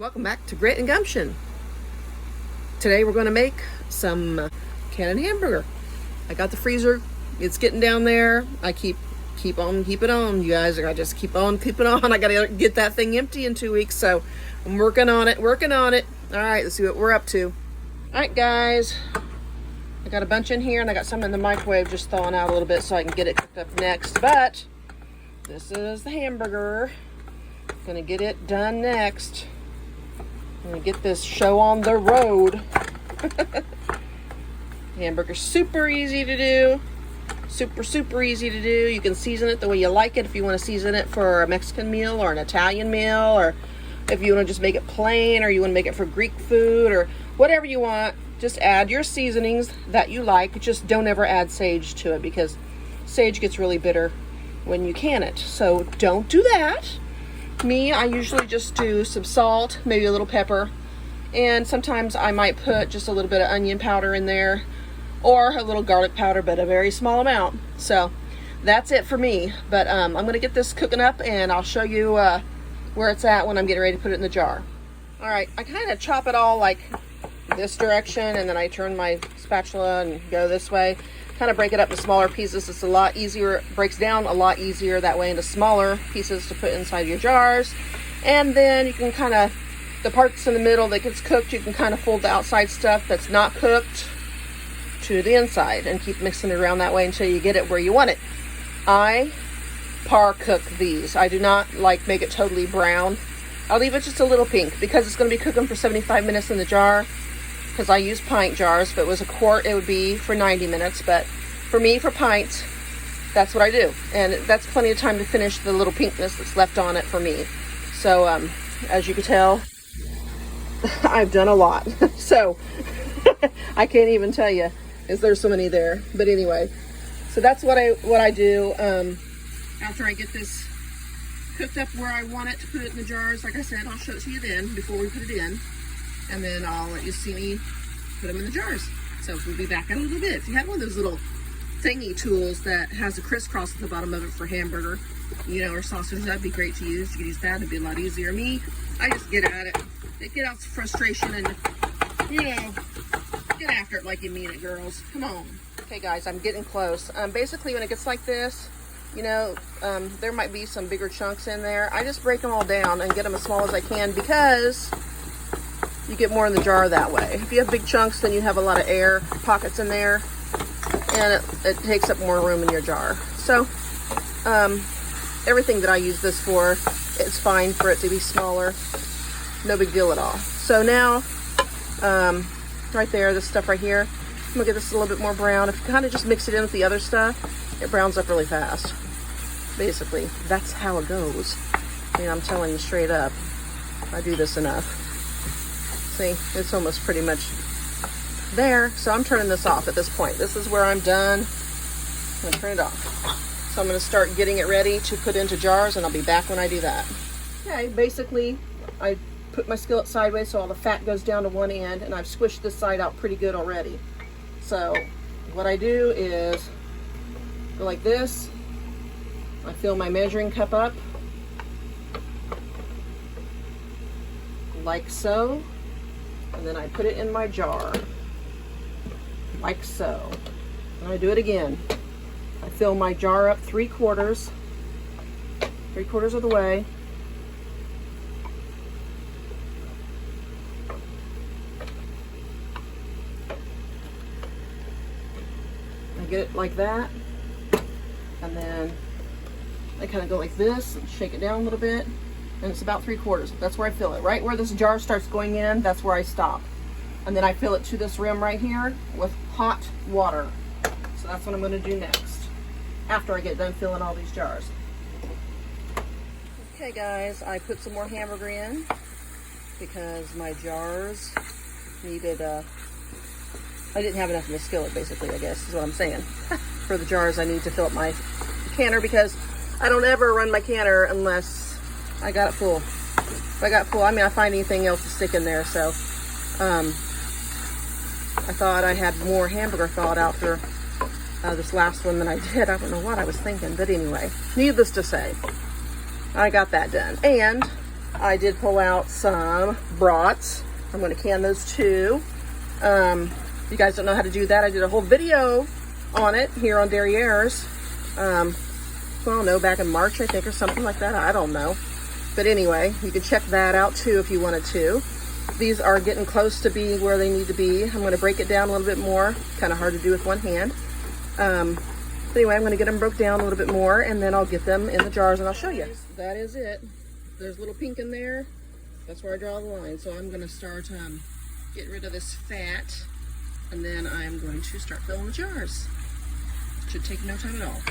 Welcome back to Grit and Gumption. Today we're going to make some cannon hamburger. I got the freezer. It's getting down there. I keep on keeping on, you guys. I just keep on keeping on. I got to get that thing empty in 2 weeks, so I'm working on it. All right, let's see what we're up to. All right, guys. I got a bunch in here, and I got some in the microwave just thawing out a little bit so I can get it cooked up next. But this is the hamburger. Gonna get it done next. I'm gonna get this show on the road. Hamburger's super easy to do. Super easy to do. You can season it the way you like it. If you want to season it for a Mexican meal or an Italian meal, or if you want to just make it plain, or you want to make it for Greek food, or whatever you want, just add your seasonings that you like. Just don't ever add sage to it, because sage gets really bitter when you can it. So don't do that. Me, I usually just do some salt, maybe a little pepper, and sometimes I might put just a little bit of onion powder in there, or a little garlic powder, but a very small amount. So that's it for me. But I'm gonna get this cooking up, and I'll show you where it's at when I'm getting ready to put it in the jar. All right, I kind of chop it all like this direction, and then I turn my spatula and go this way. Kind of break it up into smaller pieces. It's a lot easier. It breaks down a lot easier that way into smaller pieces to put inside your jars. And then you can kind of, the parts in the middle that gets cooked, you can kind of fold the outside stuff that's not cooked to the inside and keep mixing it around that way until you get it where you want it. I par cook these. I do not like make it totally brown. I'll leave it just a little pink because it's going to be cooking for 75 minutes in the jar. Because I use pint jars. If it was a quart, it would be for 90 minutes. But for me, for pints, that's what I do. And that's plenty of time to finish the little pinkness that's left on it for me. So, as you can tell, I've done a lot. So, I can't even tell you, is there so many there. But anyway, so that's what I do. After I get this cooked up where I want it to put it in the jars, like I said, I'll show it to you then before we put it in. And then I'll let you see me put them in the jars. So we'll be back in a little bit. If you have one of those little thingy tools that has a crisscross at the bottom of it for hamburger, or sausage, that'd be great to use. You could use that, it'd be a lot easier. Me, I just get at it. Get out some frustration and, get after it like you mean it, girls. Come on. Okay, guys, I'm getting close. Basically, when it gets like this, there might be some bigger chunks in there. I just break them all down and get them as small as I can because you get more in the jar that way. If you have big chunks, then you have a lot of air pockets in there, and it takes up more room in your jar. So everything that I use this for, it's fine for it to be smaller. No big deal at all. So now, right there, this stuff right here, I'm gonna get this a little bit more brown. If you kind of just mix it in with the other stuff, it browns up really fast. Basically, that's how it goes. I'm telling you straight up, I do this enough. See, it's almost pretty much there. So I'm turning this off at this point. This is where I'm done. I'm gonna turn it off. So I'm gonna start getting it ready to put into jars, and I'll be back when I do that. Okay, basically, I put my skillet sideways so all the fat goes down to one end, and I've squished this side out pretty good already. So what I do is go like this. I fill my measuring cup up like so. And then I put it in my jar, like so. And I do it again. I fill my jar up 3/4 of the way. I get it like that. And then I kind of go like this and shake it down a little bit. And it's about 3/4. That's where I fill it. Right where this jar starts going in, that's where I stop. And then I fill it to this rim right here with hot water. So that's what I'm going to do next, after I get done filling all these jars. Okay, guys, I put some more hamburger in because my jars needed, I didn't have enough in the skillet, basically, I guess is what I'm saying. For the jars, I need to fill up my canner because I don't ever run my canner unless I got it full. If I got full, I find anything else to stick in there. So I thought I had more hamburger thawed out for this last one than I did. I don't know what I was thinking, but anyway, needless to say, I got that done. And I did pull out some brats. I'm going to can those too. If you guys don't know how to do that, I did a whole video on it here on Derriere's. I don't know, back in March, I think, or something like that. I don't know. But anyway, you can check that out too if you wanted to. These are getting close to being where they need to be. I'm going to break it down a little bit more. Kind of hard to do with one hand. But anyway, I'm going to get them broke down a little bit more, and then I'll get them in the jars and I'll show you. That is it. There's a little pink in there. That's where I draw the line. So I'm going to start getting rid of this fat, and then I'm going to start filling the jars. Should take no time at all.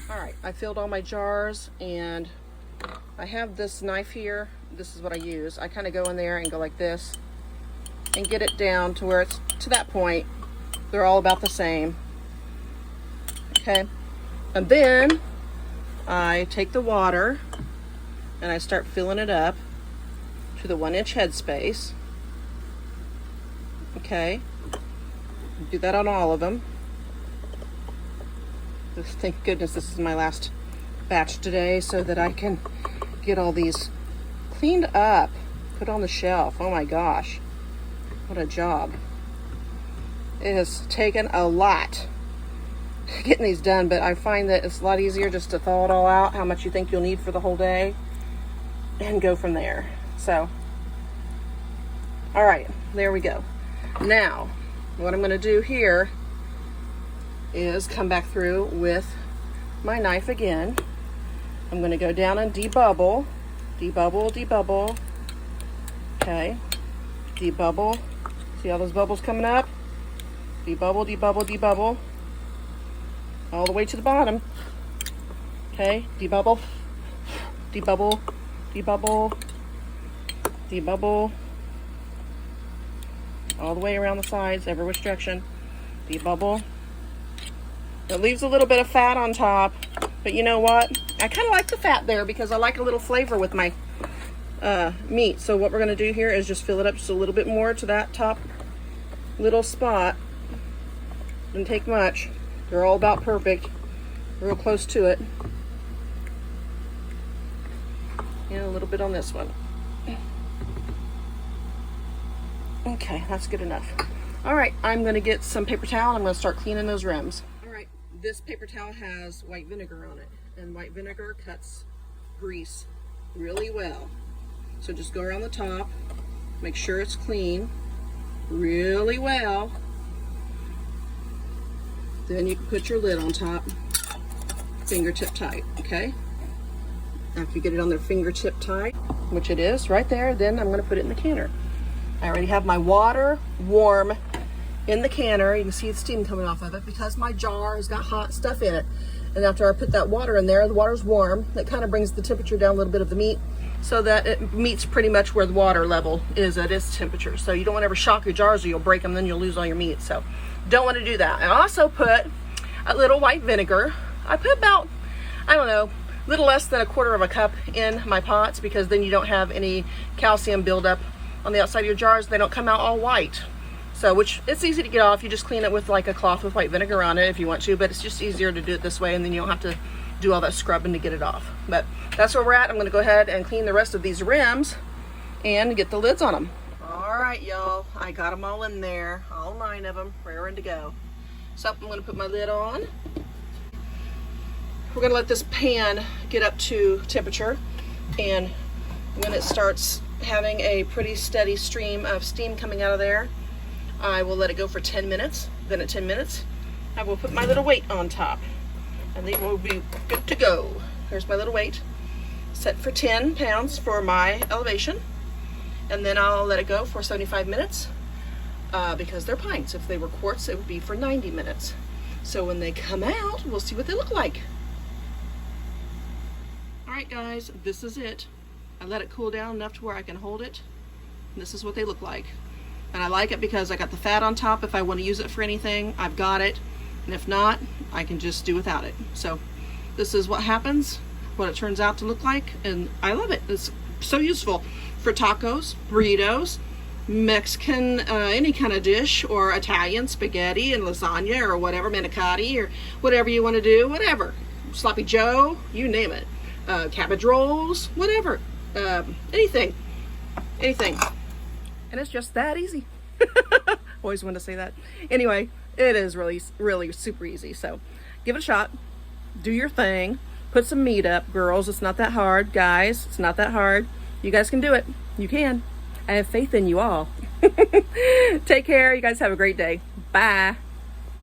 All right, I filled all my jars, and I have this knife here. This is what I use. I kind of go in there and go like this and get it down to where it's to that point. They're all about the same. Okay, and then I take the water and I start filling it up to the 1-inch headspace. Okay, do that on all of them. Thank goodness this is my last batch today so that I can get all these cleaned up, put on the shelf. Oh my gosh, what a job. It has taken a lot getting these done, but I find that it's a lot easier just to thaw it all out, how much you think you'll need for the whole day, and go from there. So, all right, there we go. Now, what I'm gonna do here is come back through with my knife again. I'm going to go down and debubble, debubble, debubble. Okay, debubble. See all those bubbles coming up? Debubble, debubble, debubble. All the way to the bottom. Okay, debubble, debubble, debubble, debubble. All the way around the sides, every which direction. Debubble. It leaves a little bit of fat on top, but you know what? I kind of like the fat there because I like a little flavor with my meat. So what we're going to do here is just fill it up just a little bit more to that top little spot. Didn't take much. They're all about perfect. Real close to it. And a little bit on this one. Okay, that's good enough. All right, I'm going to get some paper towel and I'm going to start cleaning those rims. This paper towel has white vinegar on it, and white vinegar cuts grease really well. So just go around the top, make sure it's clean really well. Then you can put your lid on top, fingertip tight, okay? After you get it on there fingertip tight, which it is right there, then I'm going to put it in the canner. I already have my water warm in the canner. You can see the steam coming off of it because my jar has got hot stuff in it. And after I put that water in there, the water's warm. That kind of brings the temperature down a little bit of the meat so that it meets pretty much where the water level is at its temperature. So you don't want to ever shock your jars or you'll break them, then you'll lose all your meat. So don't want to do that. I also put a little white vinegar. I put about, I don't know, a little less than 1/4 cup in my pots because then you don't have any calcium buildup on the outside of your jars. They don't come out all white. So, which it's easy to get off. You just clean it with like a cloth with white vinegar on it if you want to, but it's just easier to do it this way and then you don't have to do all that scrubbing to get it off. But that's where we're at. I'm gonna go ahead and clean the rest of these rims and get the lids on them. All right, y'all, I got them all in there, all 9 of them, raring to go. So I'm gonna put my lid on. We're gonna let this pan get up to temperature, and when it starts having a pretty steady stream of steam coming out of there, I will let it go for 10 minutes. Then at 10 minutes, I will put my little weight on top and they will be good to go. Here's my little weight, set for 10 pounds for my elevation. And then I'll let it go for 75 minutes because they're pints. If they were quarts, it would be for 90 minutes. So when they come out, we'll see what they look like. All right, guys, this is it. I let it cool down enough to where I can hold it. And this is what they look like. And I like it because I got the fat on top. If I want to use it for anything, I've got it. And if not, I can just do without it. So this is what happens, what it turns out to look like. And I love it. It's so useful for tacos, burritos, Mexican, any kind of dish, or Italian, spaghetti and lasagna or whatever, manicotti or whatever you want to do, whatever. Sloppy Joe, you name it. Cabbage rolls, whatever. Anything. anything. And it's just that easy. Always wanted to say that. Anyway, it is really, really super easy. So give it a shot. Do your thing. Put some meat up, girls. It's not that hard. Guys, it's not that hard. You guys can do it. You can. I have faith in you all. Take care. You guys have a great day. Bye.